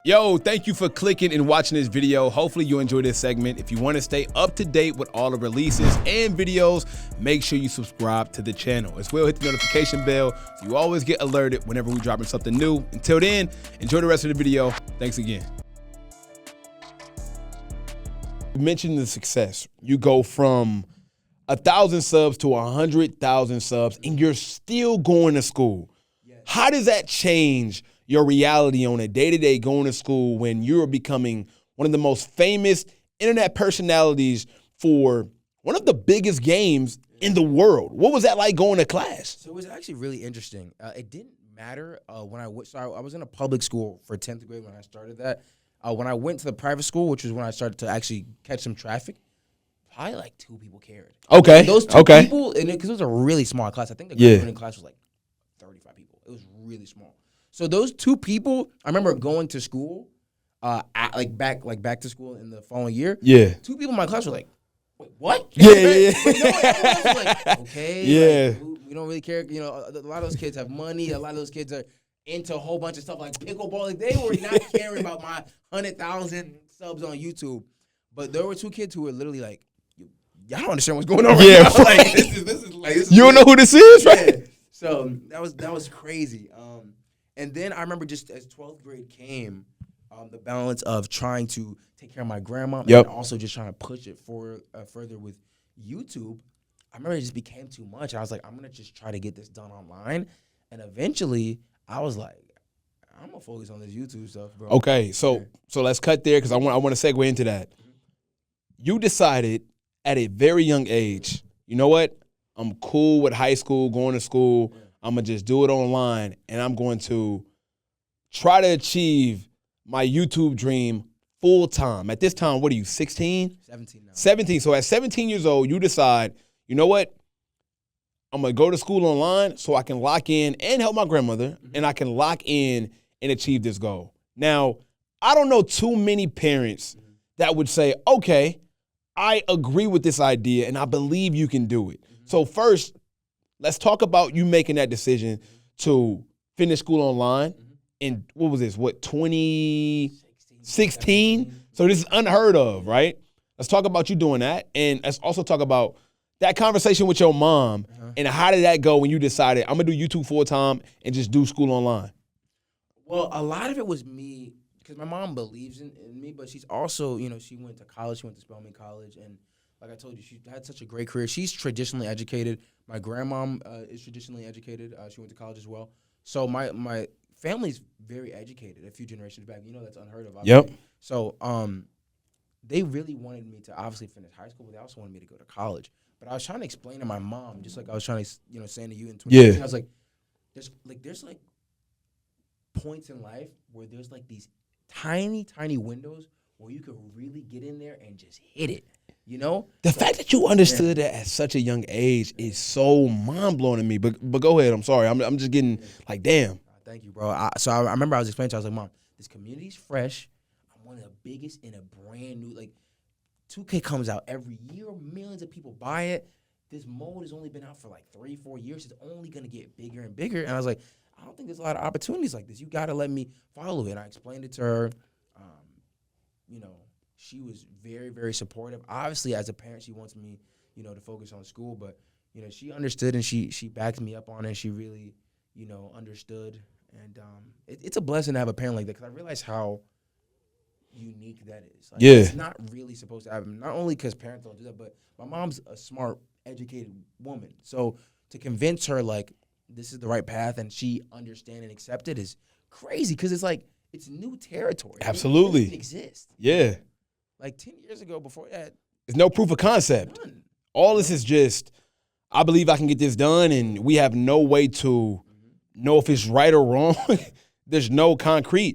Yo, thank you for clicking and watching this video. Hopefully you enjoy this segment. If you want to stay up to date with all the releases and videos, make sure you subscribe to the channel. As well, hit the notification bell so you always get alerted whenever we're dropping something new. Until then, enjoy the rest of the video. Thanks again. You mentioned the success. You go from 1,000 subs to 100,000 subs, and you're still going to school. How does that change your reality on a day-to-day going to school when you're becoming one of the most famous internet personalities for one of the biggest games in the world? What was that like going to class? So it was actually really interesting. It didn't matter when I was in a public school for 10th grade when I started that. When I went to the private school, which was when I started to actually catch some traffic, probably like 2 people cared. Okay. And those 2 people, because it was a really small class. I think the graduating class was like 35 people. It was really small. So those 2 people, I remember going to school, back to school in the following year. Yeah. 2 people in my class were like, "Wait, what?" Yeah. Everyone else was like, "Okay, yeah, we don't really care." You know, a lot of those kids have money. A lot of those kids are into a whole bunch of stuff like pickleball. Like, they were not caring about my 100,000 subs on YouTube. But there were 2 kids who were literally like, "Y'all don't understand what's going on right now." Like, this is you don't know who this is, right? Yeah. So that was crazy. And then I remember just as 12th grade came, the balance of trying to take care of my grandma and also just trying to push it further with YouTube. I remember it just became too much. I was like, I'm going to just try to get this done online. And eventually, I was like, I'm going to focus on this YouTube stuff, bro. Okay, so let's cut there because I want to segue into that. You decided at a very young age, you know what? I'm cool with high school, going to school. I'm going to just do it online, and I'm going to try to achieve my YouTube dream full time. At this time, what are you, 16? 17 now. 17. So at 17 years old, you decide, you know what? I'm going to go to school online so I can lock in and help my grandmother, and I can lock in and achieve this goal. Now, I don't know too many parents that would say, okay, I agree with this idea, and I believe you can do it. So first, let's talk about you making that decision to finish school online in, 2016? So this is unheard of, right? Let's talk about you doing that. And let's also talk about that conversation with your mom and how did that go when you decided, I'm going to do YouTube full time and just do school online? Well, a lot of it was me because my mom believes in me, but she's also, she went to college. She went to Spelman College. And like I told you, she had such a great career. She's traditionally educated. My grandma is traditionally educated. She went to college as well. So my family's very educated a few generations back. That's unheard of. Obviously. Yep. So they really wanted me to obviously finish high school, but they also wanted me to go to college. But I was trying to explain to my mom, just like I was trying to, saying to you in 2016, I was like, there's points in life where there's like these tiny, tiny windows where you could really get in there and just hit it. The fact that you understood that at such a young age is so mind-blowing to me. But go ahead. I'm sorry. I'm just getting like, damn. Thank you, bro. So I remember I was explaining to her, I was like, Mom, this community's fresh. I'm one of the biggest in a brand new, 2K comes out every year. Millions of people buy it. This mode has only been out for 3-4 years. It's only going to get bigger and bigger. And I was like, I don't think there's a lot of opportunities like this. You got to let me follow it. And I explained it to her. She was very, very supportive. Obviously, as a parent, she wants me, to focus on school. But, she understood and she backed me up on it. She really, understood. And it's a blessing to have a parent like that because I realize how unique that is. It's not really supposed to happen. Not only because parents don't do that, but my mom's a smart, educated woman. So to convince her, this is the right path and she understand and accept it is crazy because it's new territory. Absolutely. It doesn't exist. Yeah. 10 years ago, before that, there's no proof of concept. None. All this is just, I believe I can get this done, and we have no way to know if it's right or wrong. There's no concrete.